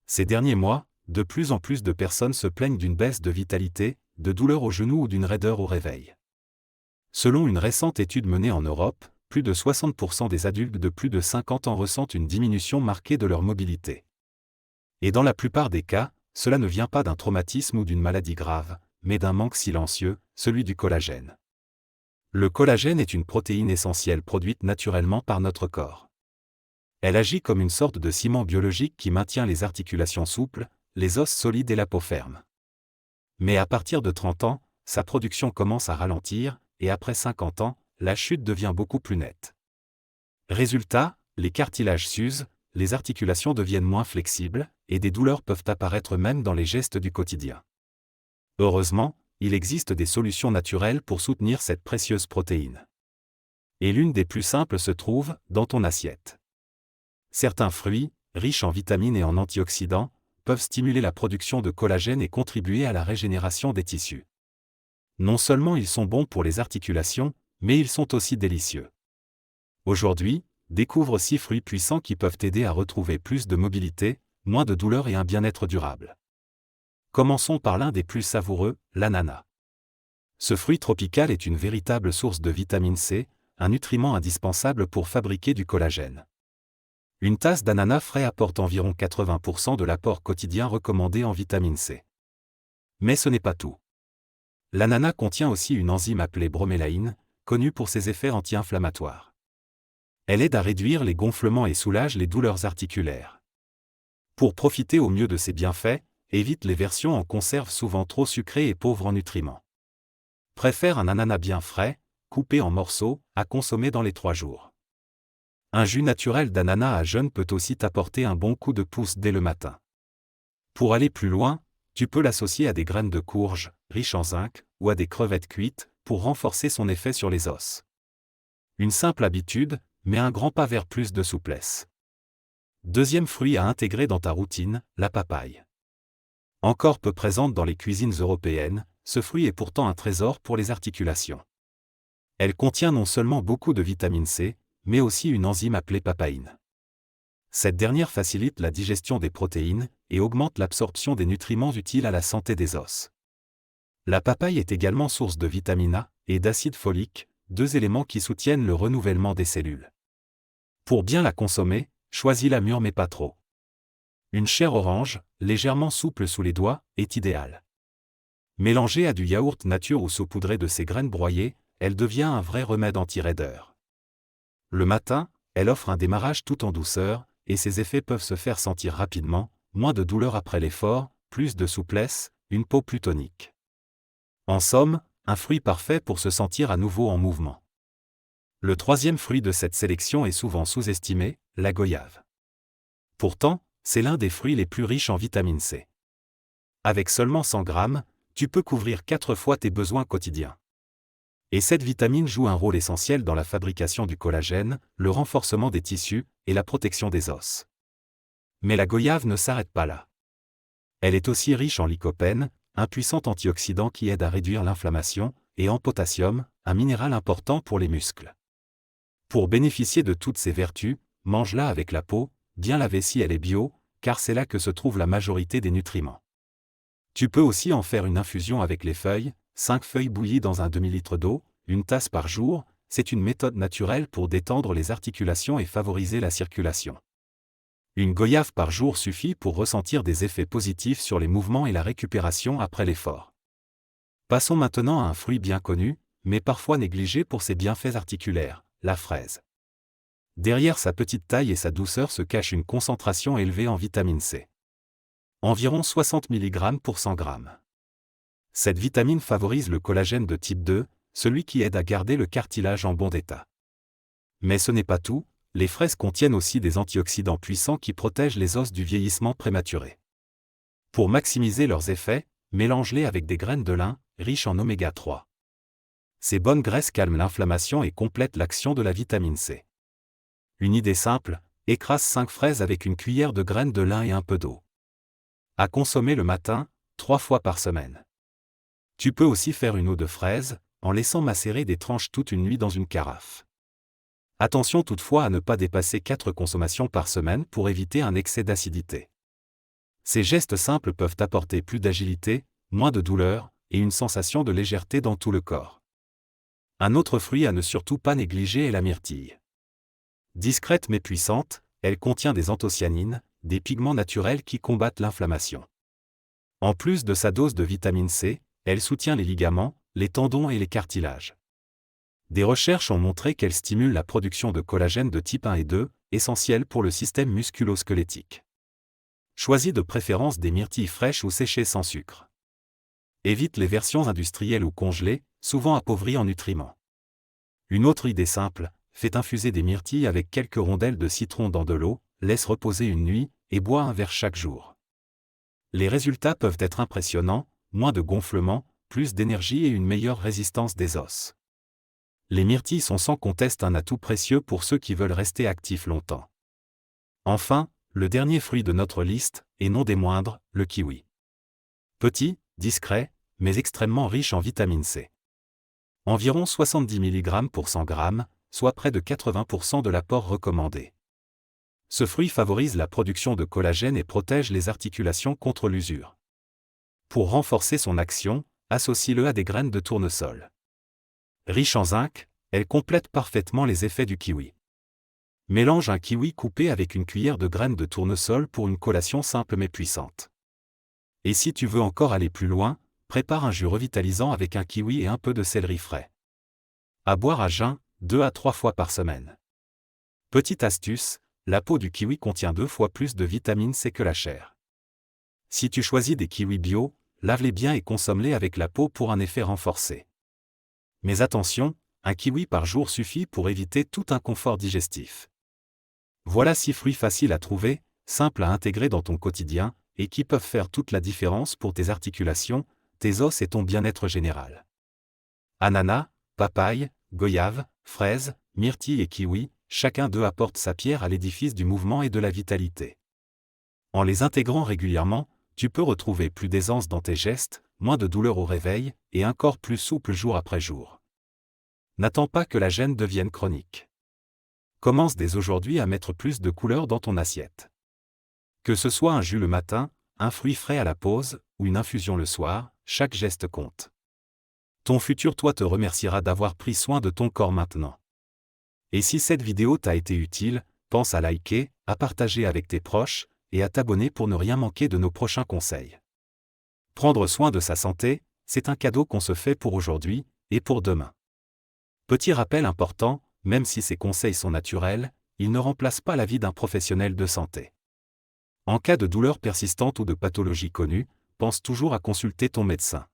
Ces derniers mois, de plus en plus de personnes se plaignent d'une baisse de vitalité, de douleurs au genou ou d'une raideur au réveil. Selon une récente étude menée en Europe, plus de 60% des adultes de plus de 50 ans ressentent une diminution marquée de leur mobilité. Et dans la plupart des cas, cela ne vient pas d'un traumatisme ou d'une maladie grave, mais d'un manque silencieux, celui du collagène. Le collagène est une protéine essentielle produite naturellement par notre corps. Elle agit comme une sorte de ciment biologique qui maintient les articulations souples, les os solides et la peau ferme. Mais à partir de 30 ans, sa production commence à ralentir, et après 50 ans, la chute devient beaucoup plus nette. Résultat, les cartilages s'usent, les articulations deviennent moins flexibles, et des douleurs peuvent apparaître même dans les gestes du quotidien. Heureusement, il existe des solutions naturelles pour soutenir cette précieuse protéine. Et l'une des plus simples se trouve dans ton assiette. Certains fruits, riches en vitamines et en antioxydants, peuvent stimuler la production de collagène et contribuer à la régénération des tissus. Non seulement ils sont bons pour les articulations, mais ils sont aussi délicieux. Aujourd'hui, découvre 6 fruits puissants qui peuvent t'aider à retrouver plus de mobilité, moins de douleur et un bien-être durable. Commençons par l'un des plus savoureux, l'ananas. Ce fruit tropical est une véritable source de vitamine C, un nutriment indispensable pour fabriquer du collagène. Une tasse d'ananas frais apporte environ 80% de l'apport quotidien recommandé en vitamine C. Mais ce n'est pas tout. L'ananas contient aussi une enzyme appelée bromélaïne, connue pour ses effets anti-inflammatoires. Elle aide à réduire les gonflements et soulage les douleurs articulaires. Pour profiter au mieux de ses bienfaits, évite les versions en conserve souvent trop sucrées et pauvres en nutriments. Préfère un ananas bien frais, coupé en morceaux, à consommer dans les 3 jours. Un jus naturel d'ananas à jeûne peut aussi t'apporter un bon coup de pouce dès le matin. Pour aller plus loin, tu peux l'associer à des graines de courge, riches en zinc, ou à des crevettes cuites, pour renforcer son effet sur les os. Une simple habitude, mais un grand pas vers plus de souplesse. Deuxième fruit à intégrer dans ta routine, la papaye. Encore peu présente dans les cuisines européennes, ce fruit est pourtant un trésor pour les articulations. Elle contient non seulement beaucoup de vitamine C, mais aussi une enzyme appelée papaïne. Cette dernière facilite la digestion des protéines et augmente l'absorption des nutriments utiles à la santé des os. La papaye est également source de vitamine A et d'acide folique, 2 éléments qui soutiennent le renouvellement des cellules. Pour bien la consommer, choisis-la mûre mais pas trop. Une chair orange, légèrement souple sous les doigts, est idéale. Mélangée à du yaourt nature ou saupoudrée de ses graines broyées, elle devient un vrai remède anti-raideur. Le matin, elle offre un démarrage tout en douceur, et ses effets peuvent se faire sentir rapidement, moins de douleur après l'effort, plus de souplesse, une peau plus tonique. En somme, un fruit parfait pour se sentir à nouveau en mouvement. Le troisième fruit de cette sélection est souvent sous-estimé, la goyave. Pourtant, c'est l'un des fruits les plus riches en vitamine C. Avec seulement 100 grammes, tu peux couvrir 4 fois tes besoins quotidiens. Et cette vitamine joue un rôle essentiel dans la fabrication du collagène, le renforcement des tissus et la protection des os. Mais la goyave ne s'arrête pas là. Elle est aussi riche en lycopène, un puissant antioxydant qui aide à réduire l'inflammation, et en potassium, un minéral important pour les muscles. Pour bénéficier de toutes ces vertus, mange-la avec la peau, bien lavée si elle est bio, car c'est là que se trouve la majorité des nutriments. Tu peux aussi en faire une infusion avec les feuilles, 5 feuilles bouillies dans un demi-litre d'eau, une tasse par jour, c'est une méthode naturelle pour détendre les articulations et favoriser la circulation. Une goyave par jour suffit pour ressentir des effets positifs sur les mouvements et la récupération après l'effort. Passons maintenant à un fruit bien connu, mais parfois négligé pour ses bienfaits articulaires, la fraise. Derrière sa petite taille et sa douceur se cache une concentration élevée en vitamine C. Environ 60 mg pour 100 g. Cette vitamine favorise le collagène de type 2, celui qui aide à garder le cartilage en bon état. Mais ce n'est pas tout, les fraises contiennent aussi des antioxydants puissants qui protègent les os du vieillissement prématuré. Pour maximiser leurs effets, mélange-les avec des graines de lin, riches en oméga 3. Ces bonnes graisses calment l'inflammation et complètent l'action de la vitamine C. Une idée simple, écrase 5 fraises avec une cuillère de graines de lin et un peu d'eau. À consommer le matin, 3 fois par semaine. Tu peux aussi faire une eau de fraise, en laissant macérer des tranches toute une nuit dans une carafe. Attention toutefois à ne pas dépasser 4 consommations par semaine pour éviter un excès d'acidité. Ces gestes simples peuvent apporter plus d'agilité, moins de douleur, et une sensation de légèreté dans tout le corps. Un autre fruit à ne surtout pas négliger est la myrtille. Discrète mais puissante, elle contient des anthocyanines, des pigments naturels qui combattent l'inflammation. En plus de sa dose de vitamine C, elle soutient les ligaments, les tendons et les cartilages. Des recherches ont montré qu'elle stimule la production de collagène de type 1 et 2, essentiel pour le système musculo-squelettique. Choisis de préférence des myrtilles fraîches ou séchées sans sucre. Évite les versions industrielles ou congelées, souvent appauvries en nutriments. Une autre idée simple, fais infuser des myrtilles avec quelques rondelles de citron dans de l'eau, laisse reposer une nuit, et bois un verre chaque jour. Les résultats peuvent être impressionnants, moins de gonflement, plus d'énergie et une meilleure résistance des os. Les myrtilles sont sans conteste un atout précieux pour ceux qui veulent rester actifs longtemps. Enfin, le dernier fruit de notre liste, et non des moindres, le kiwi. Petit, discret, mais extrêmement riche en vitamine C. Environ 70 mg pour 100 g, soit près de 80% de l'apport recommandé. Ce fruit favorise la production de collagène et protège les articulations contre l'usure. Pour renforcer son action, associe-le à des graines de tournesol. Riche en zinc, elle complète parfaitement les effets du kiwi. Mélange un kiwi coupé avec une cuillère de graines de tournesol pour une collation simple mais puissante. Et si tu veux encore aller plus loin, prépare un jus revitalisant avec un kiwi et un peu de céleri frais. À boire à jeun, 2 à 3 fois par semaine. Petite astuce, la peau du kiwi contient 2 fois plus de vitamine C que la chair. Si tu choisis des kiwis bio, lave-les bien et consomme-les avec la peau pour un effet renforcé. Mais attention, un kiwi par jour suffit pour éviter tout inconfort digestif. Voilà 6 fruits faciles à trouver, simples à intégrer dans ton quotidien, et qui peuvent faire toute la différence pour tes articulations, tes os et ton bien-être général. Ananas, papaye, goyave, fraise, myrtille et kiwi, chacun d'eux apporte sa pierre à l'édifice du mouvement et de la vitalité. En les intégrant régulièrement, tu peux retrouver plus d'aisance dans tes gestes, moins de douleur au réveil, et un corps plus souple jour après jour. N'attends pas que la gêne devienne chronique. Commence dès aujourd'hui à mettre plus de couleur dans ton assiette. Que ce soit un jus le matin, un fruit frais à la pause, ou une infusion le soir, chaque geste compte. Ton futur toi te remerciera d'avoir pris soin de ton corps maintenant. Et si cette vidéo t'a été utile, pense à liker, à partager avec tes proches, et à t'abonner pour ne rien manquer de nos prochains conseils. Prendre soin de sa santé, c'est un cadeau qu'on se fait pour aujourd'hui, et pour demain. Petit rappel important, même si ces conseils sont naturels, ils ne remplacent pas l'avis d'un professionnel de santé. En cas de douleur persistante ou de pathologie connue, pense toujours à consulter ton médecin.